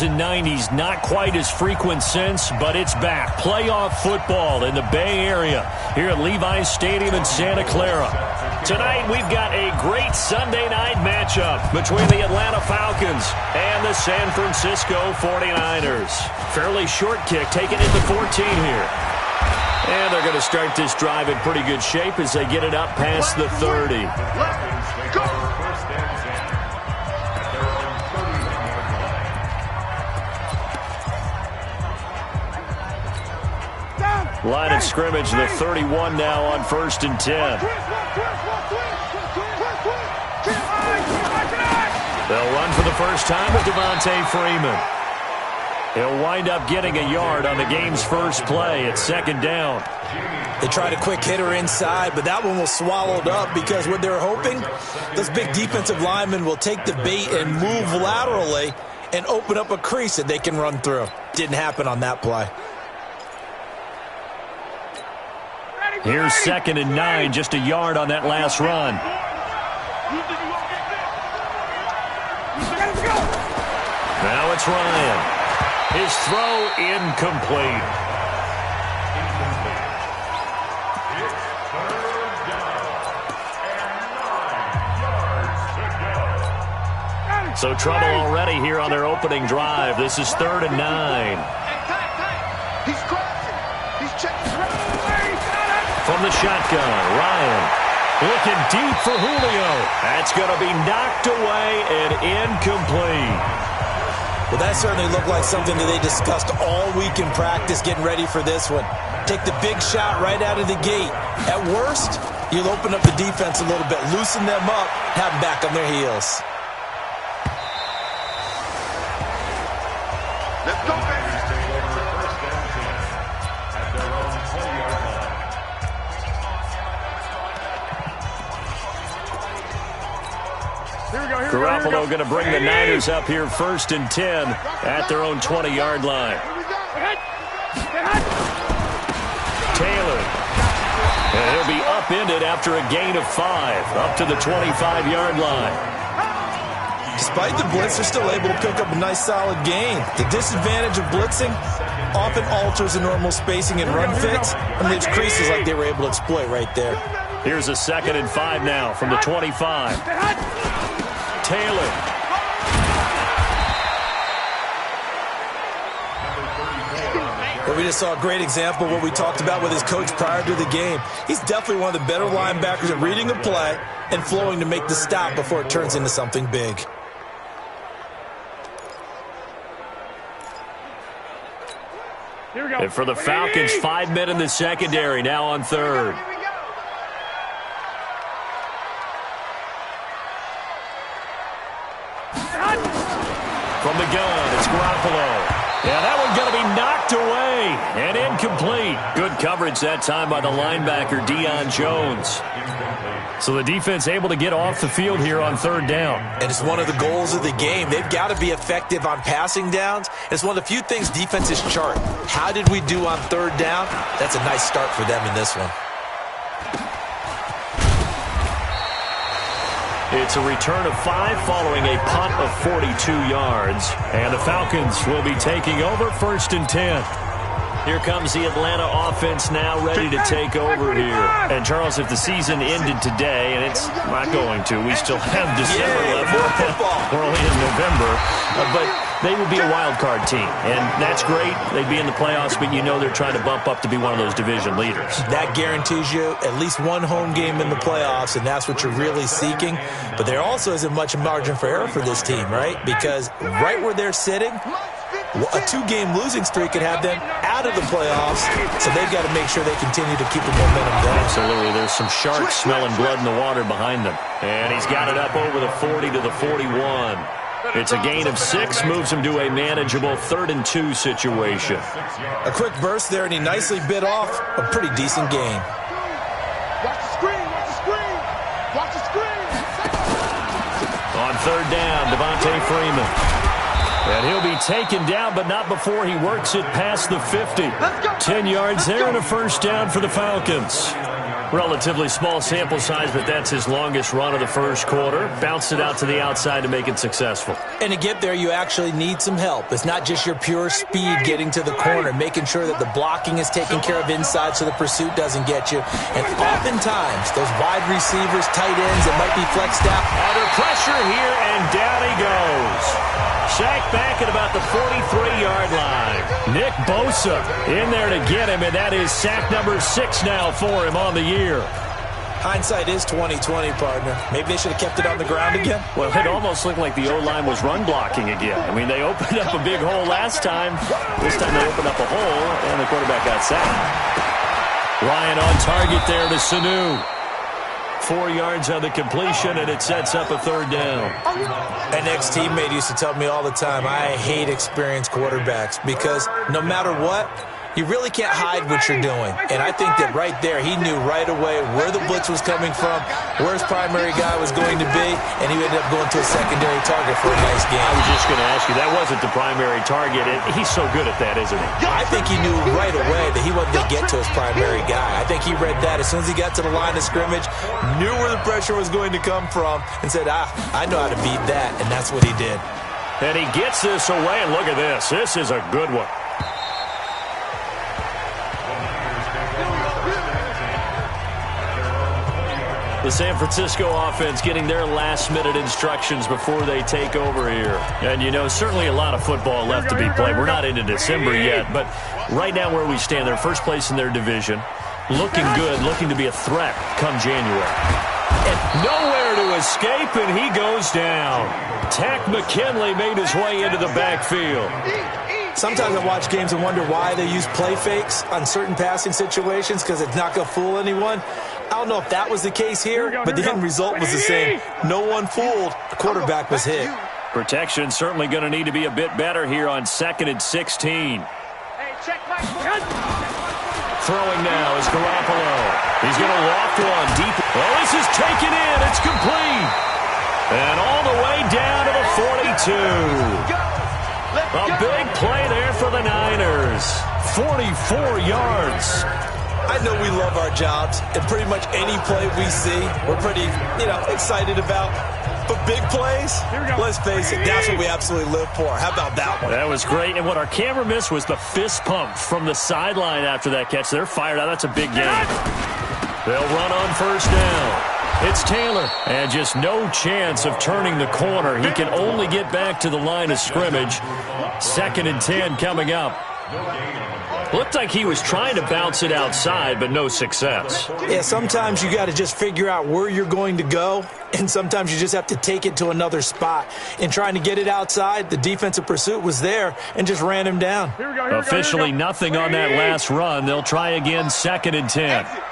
80s and 90s, not quite as frequent since, but it's back. Playoff football in the Bay Area here at Levi's Stadium in Santa Clara. Tonight, we've got a great Sunday night matchup between the Atlanta Falcons and the San Francisco 49ers. Fairly short kick, taken at the 14 here. And they're going to start this drive in pretty good shape as they get it up past the 30. Let's go. Line of scrimmage, the 31 now on 1st and 10. They'll run for the first time with Devontae Freeman. He'll wind up getting a yard on the game's first play at 2nd down. They tried a quick hitter inside, but that one was swallowed up because what they're hoping, those big defensive linemen will take the bait and move laterally and open up a crease that they can run through. Didn't happen on that play. Here's 2nd and 9, just a yard on that last run. Now it's Ryan. His throw incomplete. So trouble already here on their opening drive. This is 3rd and 9. He's crossing. He's checking. From the shotgun, Ryan looking deep for Julio. That's going to be knocked away and incomplete. Well, that certainly looked like something that they discussed all week in practice getting ready for this one. Take the big shot right out of the gate. At worst, you'll open up the defense a little bit, loosen them up, have them back on their heels. Let's go, baby. Garoppolo going to bring the Niners up here 1st and 10 at their own 20-yard line. Taylor. And he'll be upended after a gain of 5, up to the 25-yard line. Despite the blitz, they're still able to pick up a nice solid gain. The disadvantage of blitzing often alters the normal spacing and run fits and leaves creases like they were able to exploit right there. Here's a 2nd and 5 now from the 25. Taylor. Well, we just saw a great example of what we talked about with his coach prior to the game. He's definitely one of the better linebackers at reading a play and flowing to make the stop before it turns into something big. Here we go. And for the Falcons, 5 men in the secondary, now on 3rd. From the gun, it's Garoppolo. Yeah, that one's going to be knocked away and incomplete. Good coverage that time by the linebacker, Deion Jones. So the defense able to get off the field here on 3rd down. And it's one of the goals of the game. They've got to be effective on passing downs. It's one of the few things defenses chart. How did we do on 3rd down? That's a nice start for them in this one. It's a return of 5 following a punt of 42 yards. And the Falcons will be taking over 1st and 10. Here comes the Atlanta offense now ready to take over here. And, Charles, if the season ended today, and it's not going to, we still have December left. We're only in November. But they would be a wild card team. And that's great. They'd be in the playoffs, but you know they're trying to bump up to be one of those division leaders. That guarantees you at least one home game in the playoffs, and that's what you're really seeking. But there also isn't much margin for error for this team, right? Because right where they're sitting, a 2-game losing streak could have them out of the playoffs, so they've got to make sure they continue to keep the momentum going. Absolutely. There's some sharks smelling blood in the water behind them. And he's got it up over the 40 to the 41. It's a gain of 6, moves him to a manageable 3rd and 2 situation. A quick burst there, and he nicely bit off a pretty decent gain. Watch the screen, watch the screen, watch the screen. On 3rd down, Devontae Freeman. And he'll be taken down, but not before he works it past the 50. 10 yards there and a 1st down for the Falcons. Relatively small sample size, but that's his longest run of the first quarter. Bounced it out to the outside to make it successful. And to get there, you actually need some help. It's not just your pure speed getting to the corner, making sure that the blocking is taken care of inside so the pursuit doesn't get you. And oftentimes, those wide receivers, tight ends, that might be flexed out. Under pressure here, and down he goes. Sacked back at about the 43-yard line. Nick Bosa in there to get him, and that is sack number 6 now for him on the year. Hindsight is 20/20, partner. Maybe they should have kept it on the ground again. Well, it almost looked like the O-line was run blocking again. I mean, they opened up a big hole last time. This time they opened up a hole, and the quarterback got sacked. Ryan on target there to Sanu. 4 yards on the completion, and it sets up a 3rd down. An ex-teammate used to tell me all the time, I hate experienced quarterbacks because no matter what, you really can't hide what you're doing. And I think that right there, he knew right away where the blitz was coming from, where his primary guy was going to be, and he ended up going to a secondary target for a nice game. I was just going to ask you, that wasn't the primary target. He's so good at that, isn't he? I think he knew right away that he wasn't going to get to his primary guy. I think he read that as soon as he got to the line of scrimmage, knew where the pressure was going to come from, and said, I know how to beat that, and that's what he did. And he gets this away, and look at this. This is a good one. The San Francisco offense getting their last-minute instructions before they take over here. And, you know, certainly a lot of football left to be played. We're not into December yet, but right now where we stand, they're first place in their division. Looking good, looking to be a threat come January. And nowhere to escape, and he goes down. Tack McKinley made his way into the backfield. Sometimes I watch games and wonder why they use play fakes on certain passing situations because it's not going to fool anyone. I don't know if that was the case here, but the end result was the same. No one fooled. The quarterback was hit. Protection certainly going to need to be a bit better here on 2nd and 16. Throwing now is Garoppolo. He's going to loft one deep. Oh, this is taken in. It's complete. And all the way down to the 42. A big play there for the Niners. 44 yards. I know we love our jobs, and pretty much any play we see, we're pretty, excited about. But big plays, let's face it, that's what we absolutely live for. How about that one? That was great, and what our camera missed was the fist pump from the sideline after that catch. They're fired out. That's a big game. They'll run on 1st down. It's Taylor, and just no chance of turning the corner. He can only get back to the line of scrimmage. 2nd and 10 coming up. Looked like he was trying to bounce it outside, but no success. Yeah, sometimes you got to just figure out where you're going to go, and sometimes you just have to take it to another spot. In trying to get it outside, the defensive pursuit was there and just ran him down. Officially nothing on that last run. They'll try again, 2nd and 10. Exit.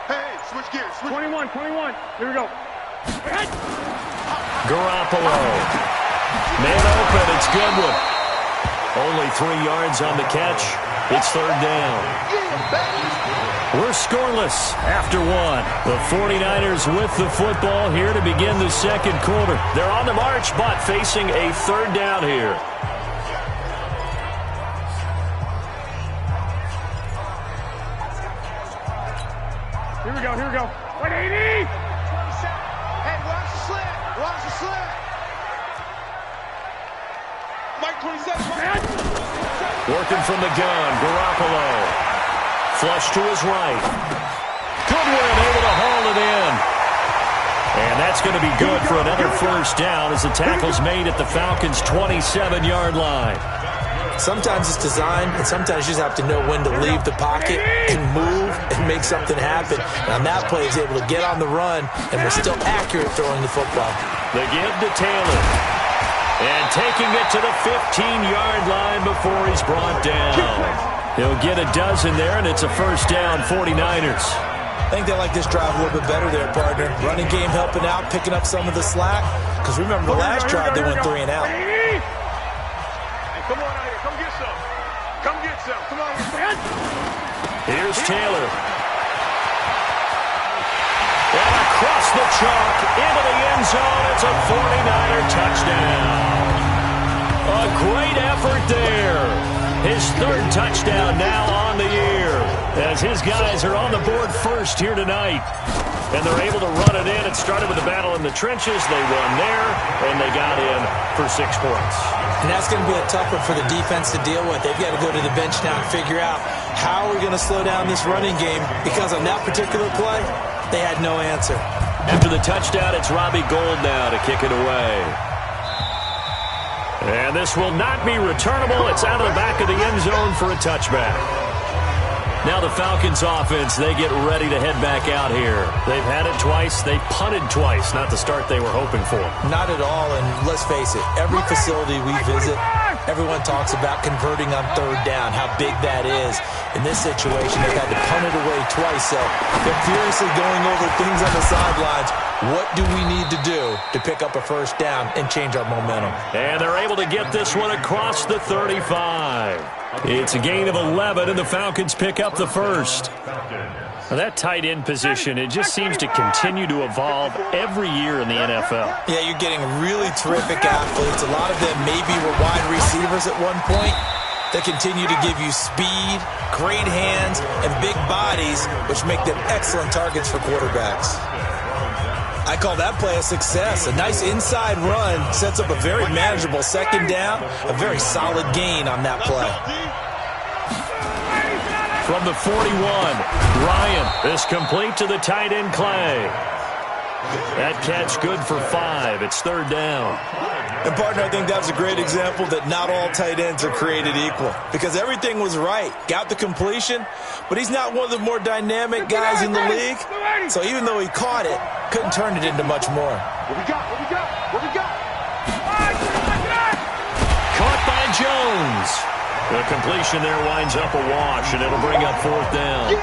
Hey, switch gears. 21. Here we go. Garoppolo. Man open. It's Goodwin. Only 3 yards on the catch. It's 3rd down. We're scoreless after 1. The 49ers with the football here to begin the 2nd quarter. They're on the march, but facing a 3rd down here. Here we go. 180. Hey, watch the slant. Mike 27. Working from the gun, Garoppolo. Flush to his right. Goodwin able to haul it in. And that's going to be good for another 1st down as the tackle's made at the Falcons' 27-yard line. Sometimes it's designed, and sometimes you just have to know when to leave the pocket and move and make something happen. And on that play, he's able to get on the run, and we're still accurate throwing the football. The give to Taylor. And taking it to the 15-yard line before he's brought down. He'll get a dozen there, and it's a 1st down, 49ers. I think they like this drive a little bit better there, partner. Running game helping out, picking up some of the slack. Because remember, the last drive, they went 3 and out. Come on out here. Come get some. Come on. Here's Taylor. And across the chalk into the end zone. It's a 49er touchdown. A great effort there. His third touchdown now on the year as his guys are on the board first here tonight. And they're able to run it in. It started with a battle in the trenches. They won there, and they got in for 6 points. And that's going to be a tough one for the defense to deal with. They've got to go to the bench now and figure out how we're going to slow down this running game, because on that particular play, they had no answer. After the touchdown, it's Robbie Gould now to kick it away. And this will not be returnable. It's out of the back of the end zone for a touchback. Now the Falcons offense, they get ready to head back out here. They've had it twice. They punted twice. Not the start they were hoping for. Not at all, and let's face it, every facility we visit, everyone talks about converting on third down, how big that is. In this situation, they've had to punt it away twice, so they're furiously going over things on the sidelines. What do we need to do to pick up a first down and change our momentum? And they're able to get this one across the 35. It's a gain of 11, and the Falcons pick up the first. Now that tight end position, it just seems to continue to evolve every year in the NFL. Yeah, you're getting really terrific athletes. A lot of them maybe were wide receivers at one point. They continue to give you speed, great hands, and big bodies, which make them excellent targets for quarterbacks. I call that play a success. A nice inside run sets up a very manageable second down, a very solid gain on that play. From the 41, Ryan is complete to the tight end Clay. That catch good for 5. It's third down. And, partner, I think that's a great example that not all tight ends are created equal, because everything was right. Got the completion, but he's not one of the more dynamic guys in the league. So even though he caught it, couldn't turn it into much more. What we got? What we got? What we got? Caught by Jones. The completion there winds up a wash, and it'll bring up fourth down.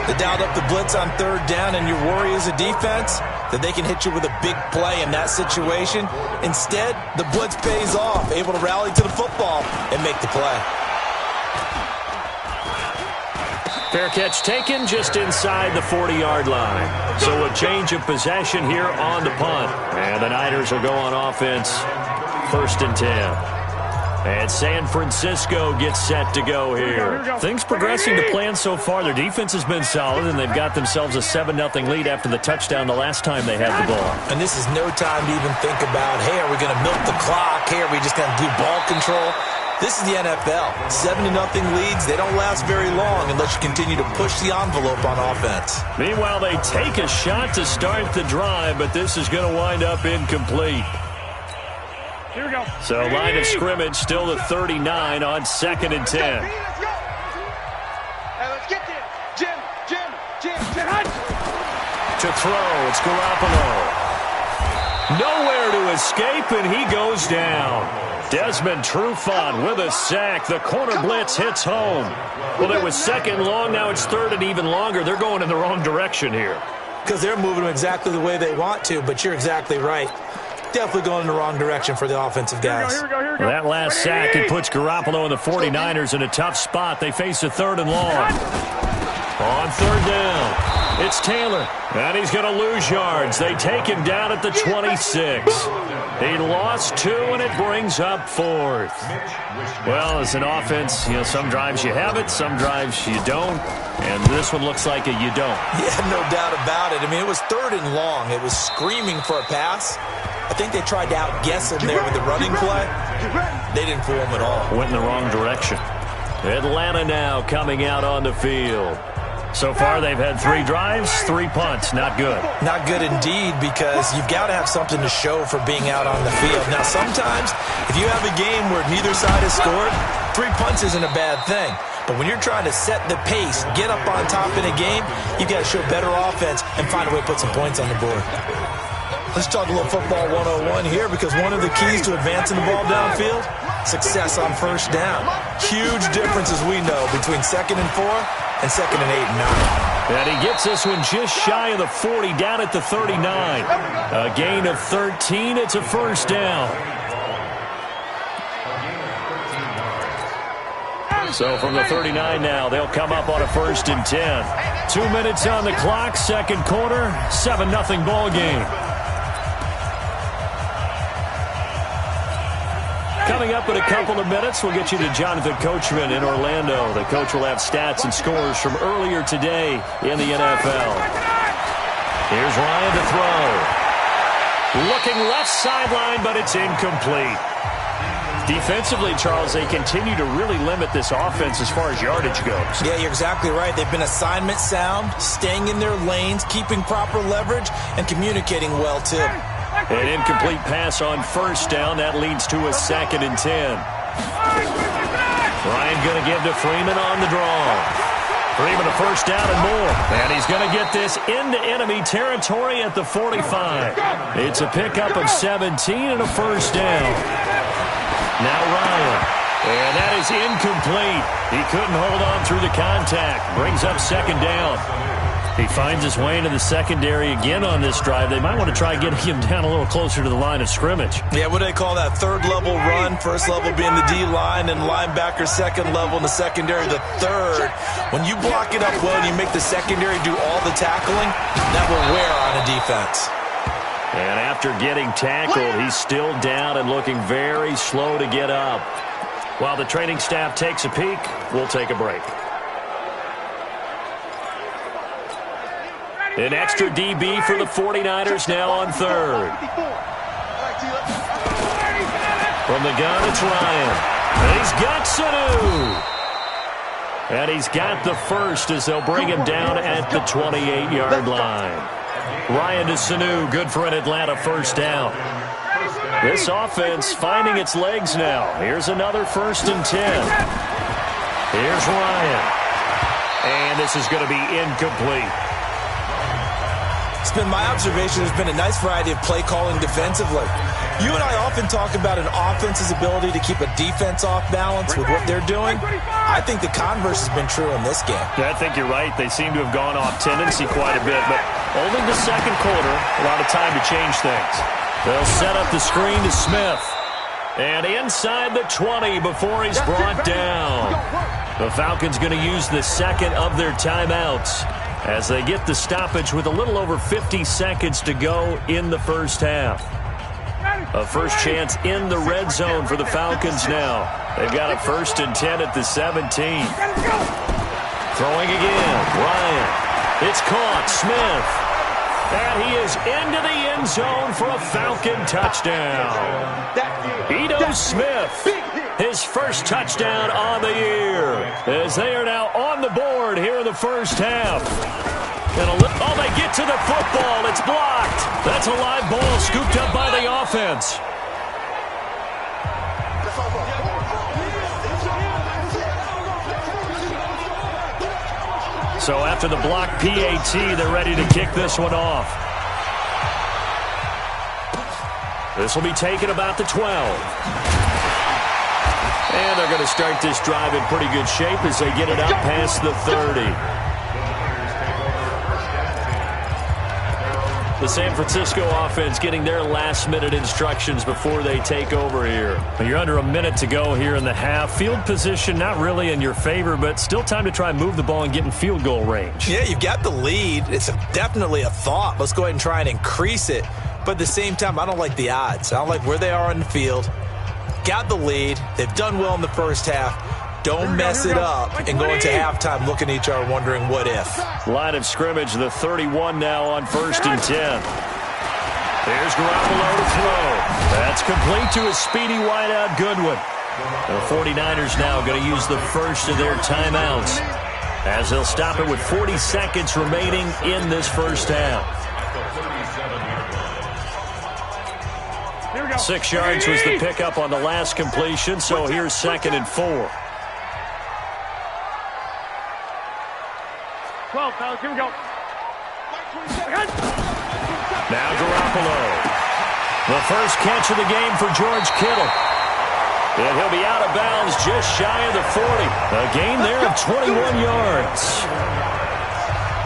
They dialed up the blitz on third down, and your worry as a defense that they can hit you with a big play in that situation. Instead, the blitz pays off, able to rally to the football and make the play. Fair catch taken just inside the 40-yard line. So a change of possession here on the punt. And the Niners will go on offense, 1st and 10. And San Francisco gets set to go here. Things progressing to plan so far. Their defense has been solid, and they've got themselves a 7-0 lead after the touchdown the last time they had the ball. And this is no time to even think about, hey, are we going to milk the clock? Hey, are we just going to do ball control? This is the NFL. 7-0 leads, they don't last very long unless you continue to push the envelope on offense. Meanwhile, they take a shot to start the drive, but this is going to wind up incomplete. Here we go. So line of scrimmage still to 39 on 2nd and 10. Let's go. Hey, let's get there. Jim. To throw, it's Garoppolo. Nowhere to escape, and he goes down. Desmond Trufant with a sack. The corner blitz hits home. Well, it was 2nd long. Now it's 3rd and even longer. They're going in the wrong direction here. Because they're moving them exactly the way they want to, but you're exactly right. Definitely going in the wrong direction for the offensive guys. Here we go. Well, that last sack, it puts Garoppolo and the 49ers in a tough spot. They face a 3rd and long. On 3rd down, it's Taylor, and he's going to lose yards. They take him down at the 26. He lost 2, and it brings up 4th. Well, as an offense, some drives you have it, some drives you don't, and this one looks like you don't. Yeah, no doubt about it. I mean, it was 3rd and long. It was screaming for a pass. I think they tried to outguess him there with the running play. They didn't fool him at all. Went in the wrong direction. Atlanta now coming out on the field. So far, they've had 3 drives, 3 punts. Not good. Not good indeed, because you've got to have something to show for being out on the field. Now, sometimes, if you have a game where neither side has scored, 3 punts isn't a bad thing. But when you're trying to set the pace, get up on top in a game, you've got to show better offense and find a way to put some points on the board. Let's talk a little football 101 here, because one of the keys to advancing the ball downfield, success on first down. Huge difference, as we know, between 2nd and 4 and 2nd and 8 and 9. And he gets this one just shy of the 40, down at the 39. A gain of 13. It's a 1st down. So from the 39 now, they'll come up on a 1st and 10. 2 minutes on the clock, 2nd quarter, 7-0 ball game. Coming up in a couple of minutes, we'll get you to Jonathan Coachman in Orlando. The coach will have stats and scores from earlier today in the NFL. Here's Ryan to throw. Looking left sideline, but it's incomplete. Defensively, Charles, they continue to really limit this offense as far as yardage goes. Yeah, you're exactly right. They've been assignment sound, staying in their lanes, keeping proper leverage, and communicating well, too. An incomplete pass on first down. That leads to a 2nd and 10. Ryan going to give to Freeman on the draw. Freeman a first down and more. And he's going to get this into enemy territory at the 45. It's a pickup of 17 and a first down. Now Ryan. And that is incomplete. He couldn't hold on through the contact. Brings up 2nd down. He finds his way into the secondary again on this drive. They might want to try getting him down a little closer to the line of scrimmage. Yeah, what do they call that? 3rd level run. 1st level being the D-line, and linebacker 2nd level, and the secondary the 3rd. When you block it up well and you make the secondary do all the tackling, that will wear on a defense. And after getting tackled, he's still down and looking very slow to get up. While the training staff takes a peek, we'll take a break. An extra DB for the 49ers now on 3rd. From the gun, it's Ryan. And he's got Sanu. And he's got the first as they'll bring him down at the 28-yard line. Ryan to Sanu, good for an Atlanta first down. This offense finding its legs now. Here's another 1st and 10. Here's Ryan. And this is going to be incomplete. It's been my observation there's been a nice variety of play calling defensively. You and I often talk about an offense's ability to keep a defense off balance with what they're doing. I think the converse has been true in this game. Yeah, I think you're right. They seem to have gone off tendency quite a bit, but only the 2nd quarter, a lot of time to change things. They'll set up the screen to Smith. And inside the 20 before he's brought down. The Falcons going to use the 2nd of their timeouts as they get the stoppage with a little over 50 seconds to go in the first half. A first chance in the red zone for the Falcons now. They've got a 1st and 10 at the 17. Throwing again. Ryan. It's caught. Smith. And he is into the end zone for a Falcon touchdown. Edo Smith. His first touchdown on the year. As they are now on the board here in the first half. Oh, they get to the football. It's blocked. That's a live ball scooped up by the offense. So after the block PAT, they're ready to kick this one off. This will be taken about the 12. And they're going to start this drive in pretty good shape as they get it out past the 30. The San Francisco offense getting their last-minute instructions before they take over here. You're under a minute to go here in the half. Field position not really in your favor, but still time to try and move the ball and get in field goal range. Yeah, you've got the lead. It's definitely a thought. Let's go ahead and try and increase it. But at the same time, I don't like the odds. I don't like where they are on the field. Got the lead. They've done well in the first half. Don't mess it up and go into halftime looking at each other wondering what if. Line of scrimmage, the 31 now on 1st and 10. There's Garoppolo to throw. That's complete to a speedy wideout Goodwin. The 49ers now going to use the first of their timeouts as they'll stop it with 40 seconds remaining in this first half. 6 yards was the pickup on the last completion, so here's 2nd and 4. 12, fellas, here we go. Now Garoppolo. The first catch of the game for George Kittle. And he'll be out of bounds just shy of the 40. A gain there of 21 yards.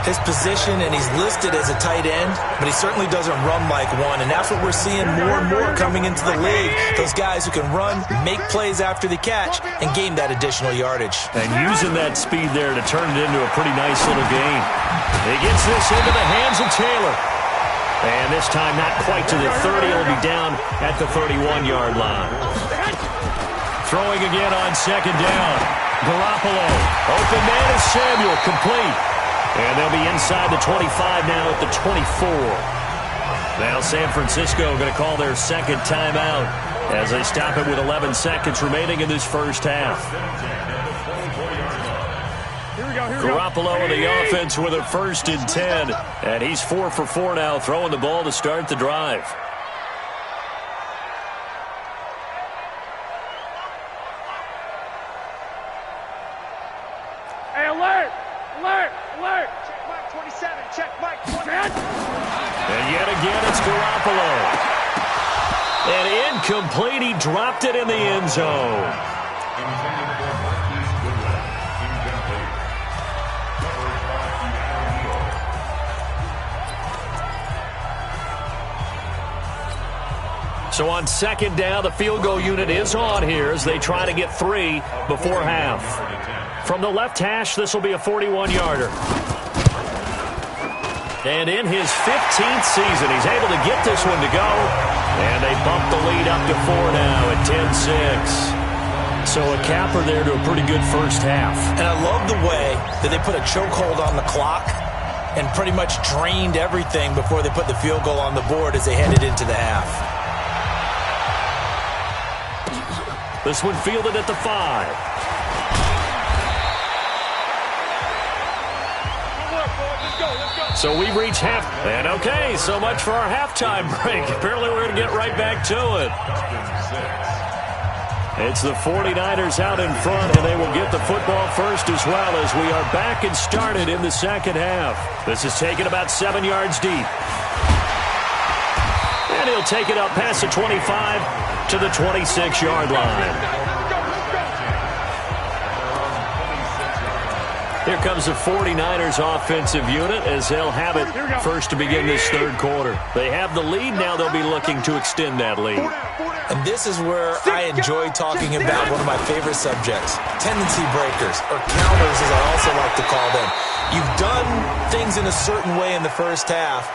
His position, and he's listed as a tight end, but he certainly doesn't run like one, and that's what we're seeing more and more coming into the league. Those guys who can run, make plays after the catch, and gain that additional yardage. And using that speed there to turn it into a pretty nice little gain. He gets this into the hands of Taylor. And this time not quite to the 30. He'll be down at the 31-yard line. Throwing again on second down. Garoppolo. Open man is Samuel. Complete. And they'll be inside the 25 now at the 24. Now San Francisco going to call their second timeout as they stop it with 11 seconds remaining in this first half. Garoppolo in the offense with a 1st and 10. And he's 4 for 4 now, throwing the ball to start the drive. Hey, alert! Alert! Alert! Check Mike 27. Check Mike 27. And yet again, it's Garoppolo. And incomplete. He dropped it in the end zone. So on second down, the field goal unit is on here as they try to get 3 before half. From the left hash, this will be a 41-yarder. And in his 15th season, he's able to get this one to go. And they bump the lead up to 4 now at 10-6. So a capper there to a pretty good first half. And I love the way that they put a chokehold on the clock and pretty much drained everything before they put the field goal on the board as they headed into the half. This one fielded at the 5. So we reach half. And okay, so much for our halftime break. Apparently we're going to get right back to it. It's the 49ers out in front, and they will get the football first as well as we are back and started in the second half. This is taken about 7 yards deep. And he'll take it up past the 25 to the 26-yard line. Here comes the 49ers offensive unit as they'll have it first to begin this third quarter. They have the lead. Now they'll be looking to extend that lead. And this is where I enjoy talking about one of my favorite subjects, tendency breakers, or counters as I also like to call them. You've done things in a certain way in the first half,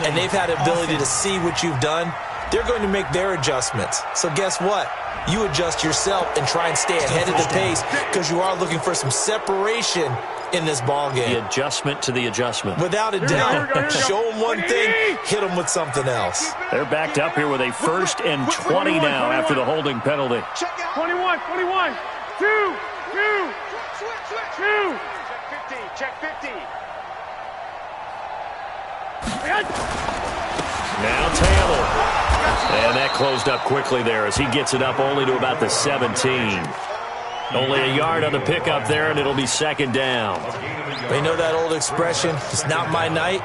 and they've had the ability to see what you've done. They're going to make their adjustments. So guess what? You adjust yourself and try and stay ahead of the pace because you are looking for some separation in this ball game. The adjustment to the adjustment. Without a doubt. Show them one thing, hit them with something else. They're backed up here with a 1st and 20 now after the holding penalty. 21, 21, 2. Check 50. Now Taylor. And that closed up quickly there as he gets it up only to about the 17. Only a yard on the pickup there, and it'll be second down. They know that old expression, it's not my night.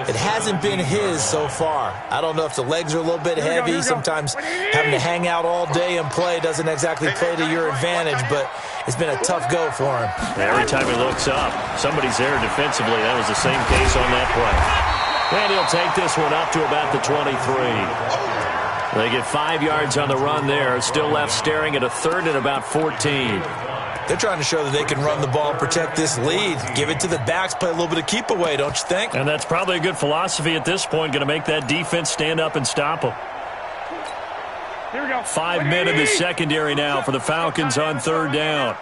It hasn't been his so far. I don't know if the legs are a little bit heavy. Sometimes having to hang out all day and play doesn't exactly play to your advantage, but it's been a tough go for him. Every time he looks up, somebody's there defensively. That was the same case on that play. And he'll take this one up to about the 23. They get 5 yards on the run there. Still left staring at a 3rd and about 14. They're trying to show that they can run the ball and protect this lead. Give it to the backs, play a little bit of keep away, don't you think? And that's probably a good philosophy at this point. Going to make that defense stand up and stop them. Here we go. 5 men in the secondary now for the Falcons on 3rd down.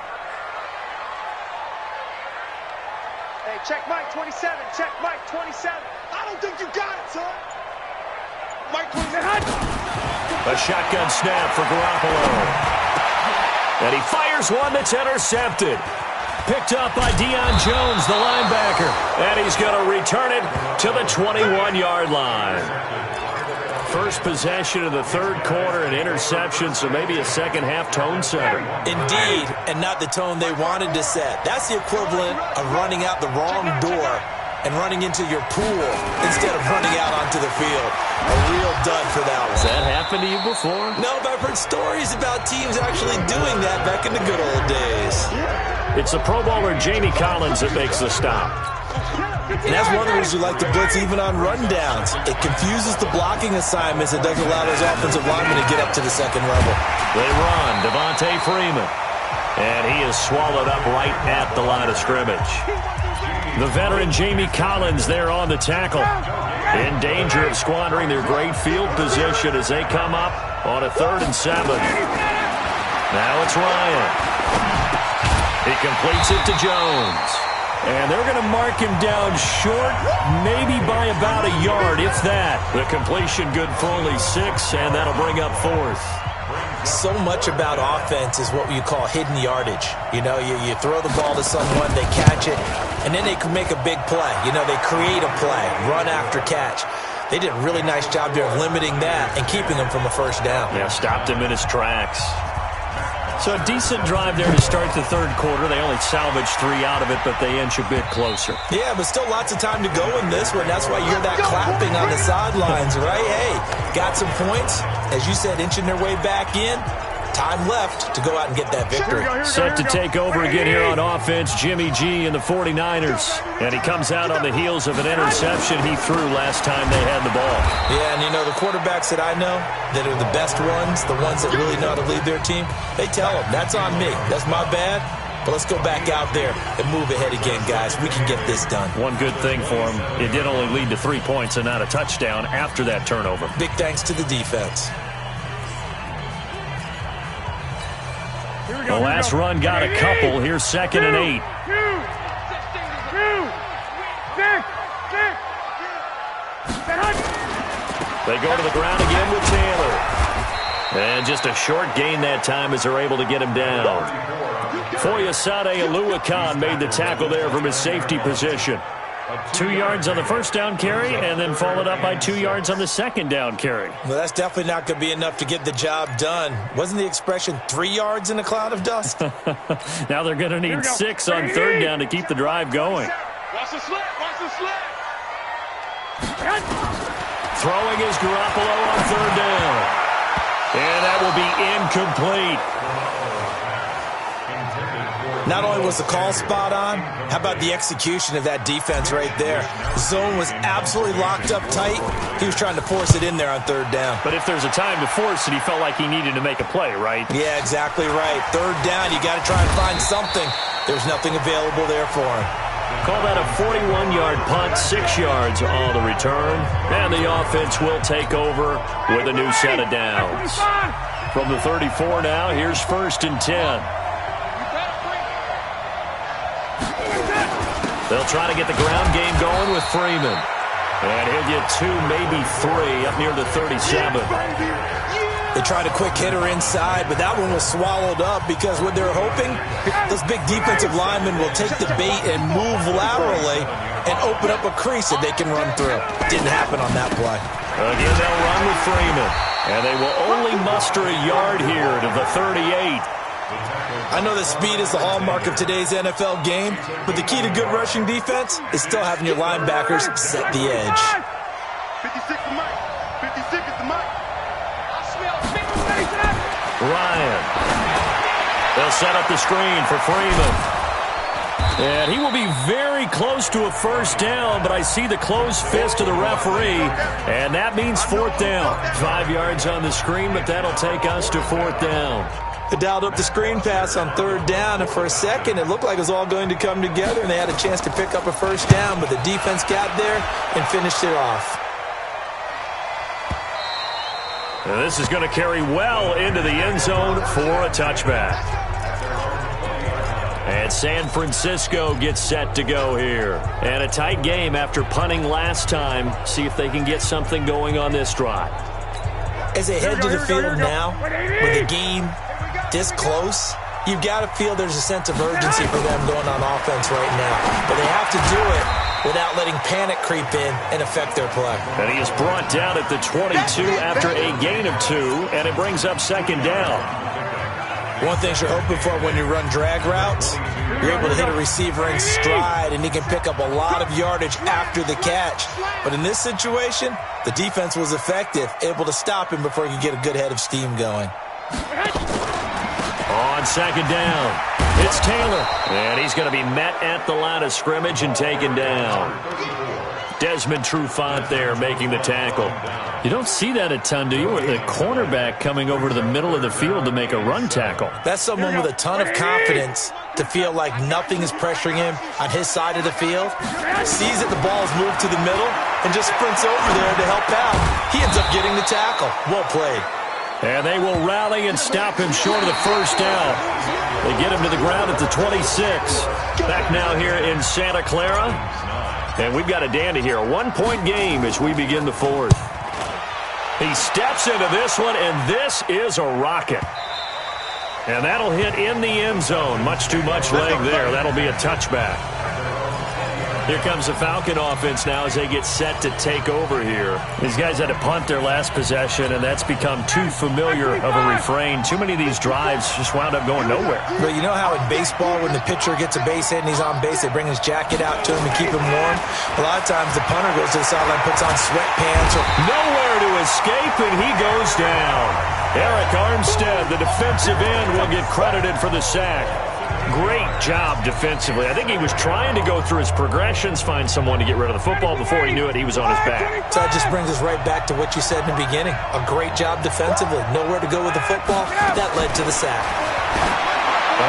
Hey, check Mike 27. Check Mike 27. I don't think you got it, son. Mike 27. A shotgun snap for Garoppolo. And he fires one that's intercepted. Picked up by Deion Jones, the linebacker. And he's going to return it to the 21-yard line. First possession of the third quarter, an interception, so maybe a second-half tone setter. Indeed, and not the tone they wanted to set. That's the equivalent of running out the wrong door and running into your pool instead of running out onto the field. A real dud for that one. Has that happened to you before? No, but I've heard stories about teams actually doing that back in the good old days. It's the Pro Bowler Jamie Collins that makes the stop. And that's one of the reasons you like to blitz even on rundowns. It confuses the blocking assignments. It doesn't allow those offensive linemen to get up to the second level. They run. Devontae Freeman. And he is swallowed up right at the line of scrimmage. The veteran Jamie Collins there on the tackle. In danger of squandering their great field position as they come up on a 3rd and 7. Now it's Ryan. He completes it to Jones. And they're going to mark him down short, maybe by about a yard, if that. The completion good for only 6, and that'll bring up 4th. So much about offense is what you call hidden yardage. You know, you throw the ball to someone, they catch it, and then they can make a big play. You know, they create a play, run after catch. They did a really nice job there of limiting that and keeping him from a first down. Yeah, stopped him in his tracks. So a decent drive there to start the third quarter. They only salvaged 3 out of it, but they inch a bit closer. Yeah, but still lots of time to go in this one. That's why you hear that clapping on the sidelines, right? Hey, got some points. As you said, inching their way back in. Time left to go out and get that victory. Set to take over again here on offense, Jimmy G and the 49ers. And he comes out on the heels of an interception he threw last time they had the ball. Yeah, and you know, the quarterbacks that I know that are the best ones, the ones that really know how to lead their team, they tell them, that's on me. That's my bad. But let's go back out there and move ahead again, guys. We can get this done. One good thing for him, it did only lead to 3 points and not a touchdown after that turnover. Big thanks to the defense. The last run got a couple. Here's 2nd and 8. They go to the ground again with Taylor. And just a short gain that time as they're able to get him down. Foyesade Oluwakan made the tackle there from his safety position. 2 yards on the first down carry, and then followed up by 2 yards on the second down carry. Well, that's definitely not going to be enough to get the job done. Wasn't the expression 3 yards in a cloud of dust? Now they're going to need 6 on third down to keep the drive going. Watch the slip. Watch the slip. Throwing is Garoppolo on third down. And that will be incomplete. Not only was the call spot on, how about the execution of that defense right there? The zone was absolutely locked up tight. He was trying to force it in there on third down. But if there's a time to force it, he felt like he needed to make a play, right? Yeah, exactly right. Third down, you got to try and find something. There's nothing available there for him. Call that a 41-yard punt, 6 yards on the return. And the offense will take over with a new set of downs. From the 34 now, here's 1st and 10. They'll try to get the ground game going with Freeman. And he'll get 2, maybe 3 up near the 37. They tried a quick hitter inside, but that one was swallowed up because what they're hoping, those big defensive linemen will take the bait and move laterally and open up a crease that they can run through. Didn't happen on that play. Again, they'll run with Freeman. And they will only muster a yard here to the 38. I know that speed is the hallmark of today's NFL game, but the key to good rushing defense is still having your linebackers set the edge. 56 to Mike. 56 is the Mike. Ryan. They'll set up the screen for Freeman. And he will be very close to a first down, but I see the closed fist of the referee, and that means 4th down. 5 yards on the screen, but that'll take us to 4th down. They dialed up the screen pass on third down, and for a second it looked like it was all going to come together, and they had a chance to pick up a first down, but the defense got there and finished it off. And this is going to carry well into the end zone for a touchback. And San Francisco gets set to go here. And a tight game after punting last time. See if they can get something going on this drive. As they head to the field now, with the game this close, you've got to feel there's a sense of urgency for them going on offense right now. But they have to do it without letting panic creep in and affect their play. And he is brought down at the 22 after a gain of 2, and it brings up 2nd down. One thing you're hoping for when you run drag routes, you're able to hit a receiver in stride, and he can pick up a lot of yardage after the catch. But in this situation, the defense was effective, able to stop him before he could get a good head of steam going. On 2nd down, it's Taylor. And he's going to be met at the line of scrimmage and taken down. Desmond Trufant there making the tackle. You don't see that a ton, do you? With a cornerback coming over to the middle of the field to make a run tackle. That's someone with a ton of confidence to feel like nothing is pressuring him on his side of the field. Sees that the ball is moved to the middle and just sprints over there to help out. He ends up getting the tackle. Well played. And they will rally and stop him short of the first down. They get him to the ground at the 26. Back now here in Santa Clara. And we've got a dandy here. A 1-point game as we begin the fourth. He steps into this one, and this is a rocket. And that'll hit in the end zone. Much too much leg there. That'll be a touchback. Here comes the Falcon offense now as they get set to take over here. These guys had to punt their last possession, and that's become too familiar of a refrain. Too many of these drives just wound up going nowhere. But you know how in baseball, when the pitcher gets a base hit and he's on base, they bring his jacket out to him to keep him warm? A lot of times the punter goes to the sideline, puts on sweatpants. Nowhere to escape, and he goes down. Eric Armstead, the defensive end, will get credited for the sack. Great job defensively. I think he was trying to go through his progressions, find someone to get rid of the football. Before he knew it, he was on his back. So that just brings us right back to what you said in the beginning. A great job defensively. Nowhere to go with the football. That led to the sack.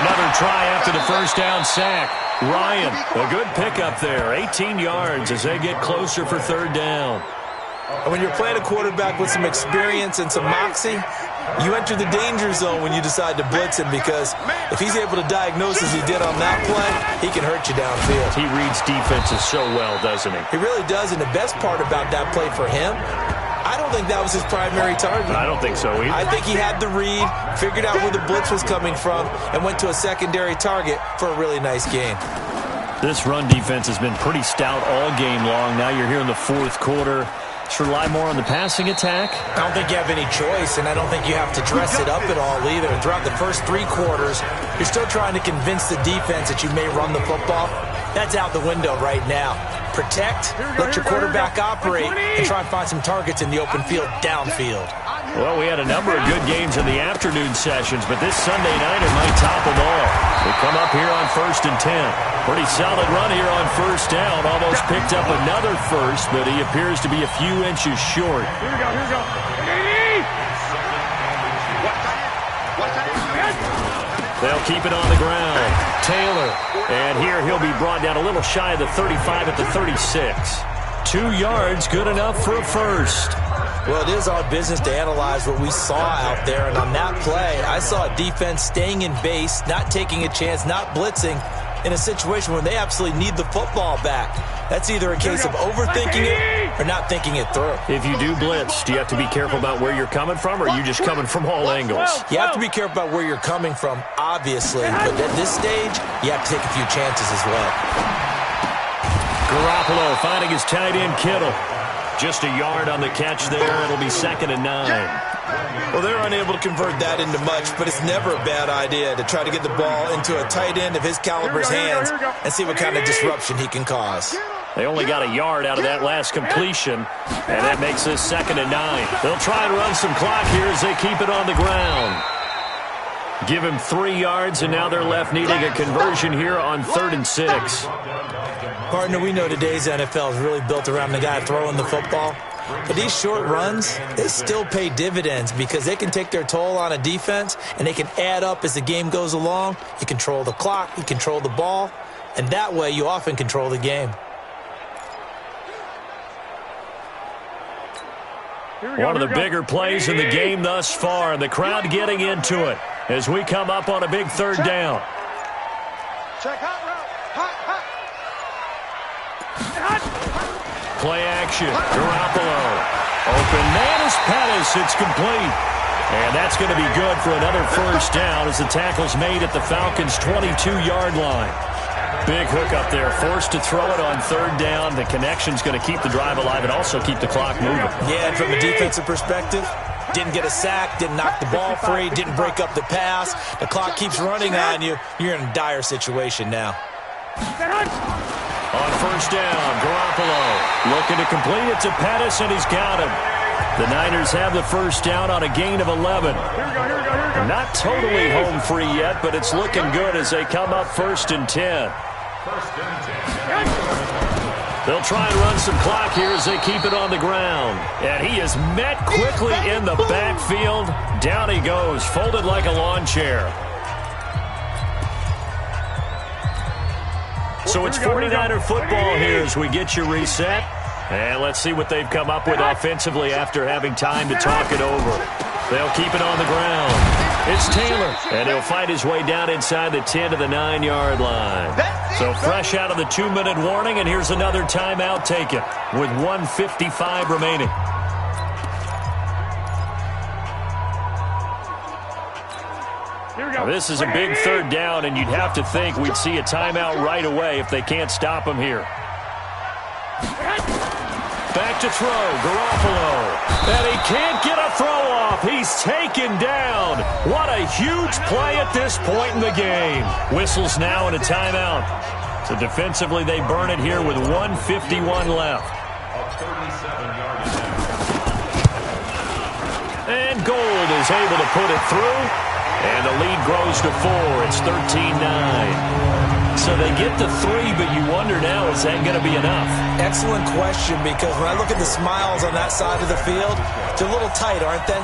Another try after the first down sack. Ryan, a good pickup there. 18 yards as they get closer for third down. And when you're playing a quarterback with some experience and some moxie, you enter the danger zone when you decide to blitz him, because if he's able to diagnose as he did on that play, he can hurt you downfield. He reads defenses so well, doesn't he? He really does, and the best part about that play for him, I don't think that was his primary target. I don't think so either. I think he had the read, figured out where the blitz was coming from, and went to a secondary target for a really nice gain. This run defense has been pretty stout all game long. Now you're here in the fourth quarter. Should rely more on the passing attack? I don't think you have any choice, and I don't think you have to dress it up at all either. Throughout the first 3 quarters, you're still trying to convince the defense that you may run the football. That's out the window right now. Protect, let your quarterback operate, and try and find some targets in the open field downfield. Well, we had a number of good games in the afternoon sessions, but this Sunday nighter might top them all. We come up here on 1st and 10. Pretty solid run here on first down. Almost picked up another first, but he appears to be a few inches short. Here we go. They'll keep it on the ground. Taylor. And here he'll be brought down a little shy of the 35 at the 36. 2 yards, good enough for a first. Well, it is our business to analyze what we saw out there, and on that play, I saw a defense staying in base, not taking a chance, not blitzing, in a situation where they absolutely need the football back. That's either a case of overthinking it or not thinking it through. If you do blitz, do you have to be careful about where you're coming from, or are you just coming from all angles? You have to be careful about where you're coming from, obviously, but at this stage, you have to take a few chances as well. Garoppolo finding his tight end Kittle. Just a yard on the catch there. It'll be 2nd and 9. Well, they're unable to convert that into much, but it's never a bad idea to try to get the ball into a tight end of his caliber's hands and see what kind of disruption he can cause. They only got a yard out of that last completion, and that makes this 2nd and 9. They'll try and run some clock here as they keep it on the ground. Give him 3 yards, and now they're left needing a conversion here on 3rd and 6. Partner, we know today's NFL is really built around the guy throwing the football. But these short runs, they still pay dividends because they can take their toll on a defense, and they can add up as the game goes along. You control the clock, you control the ball, and that way you often control the game. One of the bigger plays in the game thus far, and the crowd getting into it as we come up on a big 3rd down. Check hot route. Hot. Play action. Garoppolo. Open man is Pettis. It's complete. And that's going to be good for another first down as the tackle's made at the Falcons' 22-yard line. Big hook up there. Forced to throw it on 3rd down. The connection's going to keep the drive alive and also keep the clock moving. Yeah, and from a defensive perspective, didn't get a sack, didn't knock the ball free, didn't break up the pass. The clock keeps running on you. You're in a dire situation now. On first down, Garoppolo looking to complete it to Pettis, and he's got him. The Niners have the first down on a gain of 11. Not totally home free yet, but it's looking good as they come up 1st and 10. They'll try and run some clock here as they keep it on the ground. And he is met quickly in the backfield. Down he goes, folded like a lawn chair. So it's 49er football here as we get you reset. And let's see what they've come up with offensively after having time to talk it over. They'll keep it on the ground. It's Taylor, and he'll fight his way down inside the 10 to the 9-yard line. So fresh out of the 2-minute warning, and here's another timeout taken with 1:55 remaining. Now, this is a big third down, and you'd have to think we'd see a timeout right away if they can't stop him here. Back to throw, Garoppolo. And he can't get a throw off. He's taken down. What a huge play at this point in the game. Whistles now and a timeout. So defensively, they burn it here with 1:51 left. And Gold is able to put it through. And the lead grows to 4. It's 13-9. So they get the 3, but you wonder now, is that going to be enough? Excellent question, because when I look at the smiles on that side of the field, they're a little tight, aren't they?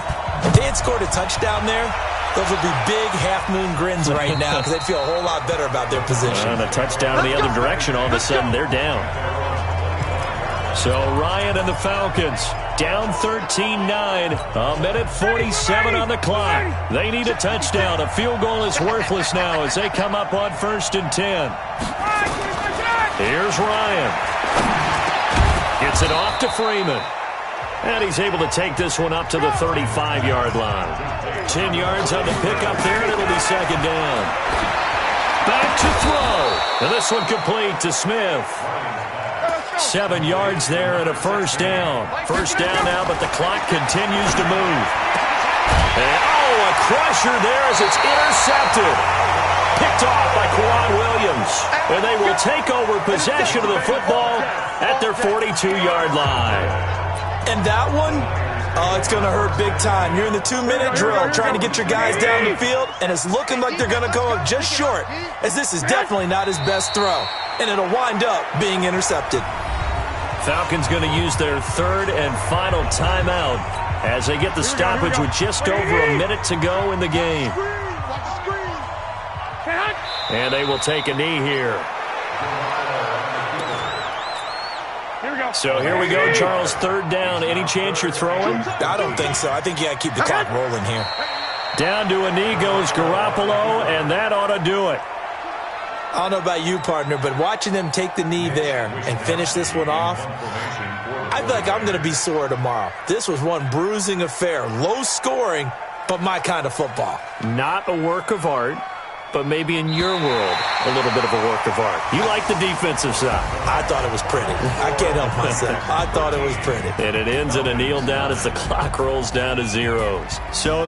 If they had scored a touchdown there, those would be big half-moon grins right now because they'd feel a whole lot better about their position. And a touchdown in the other direction, all of a sudden they're down. So Ryan and the Falcons down 13-9. A minute 47 on the clock. They need a touchdown. A field goal is worthless now as they come up on 1st and 10. Here's Ryan. Gets it off to Freeman. And he's able to take this one up to the 35-yard line. 10 yards on the pickup there, and it'll be 2nd down. Back to throw. And this one complete to Smith. 7 yards there and a 1st down. 1st down now, but the clock continues to move. And, a crusher there as it's intercepted. Picked off by Quan Williams. And they will take over possession of the football at their 42-yard line. And that one, it's going to hurt big time. You're in the 2-minute drill trying to get your guys down the field, and it's looking like they're going to come up just short, as this is definitely not his best throw. And it'll wind up being intercepted. Falcons going to use their 3rd and final timeout as they get the stoppage with just over a minute to go in the game. And they will take a knee here. So here we go, Charles, 3rd down. Any chance you're throwing? I don't think so. I think you got to keep the clock rolling here. Down to a knee goes Garoppolo, and that ought to do it. I don't know about you, partner, but watching them take the knee there and finish this one off, I feel like I'm going to be sore tomorrow. This was one bruising affair. Low scoring, but my kind of football. Not a work of art, but maybe in your world, a little bit of a work of art. You like the defensive side. I thought it was pretty. I can't help myself. I thought it was pretty. And it ends in a kneel down as the clock rolls down to zeros. So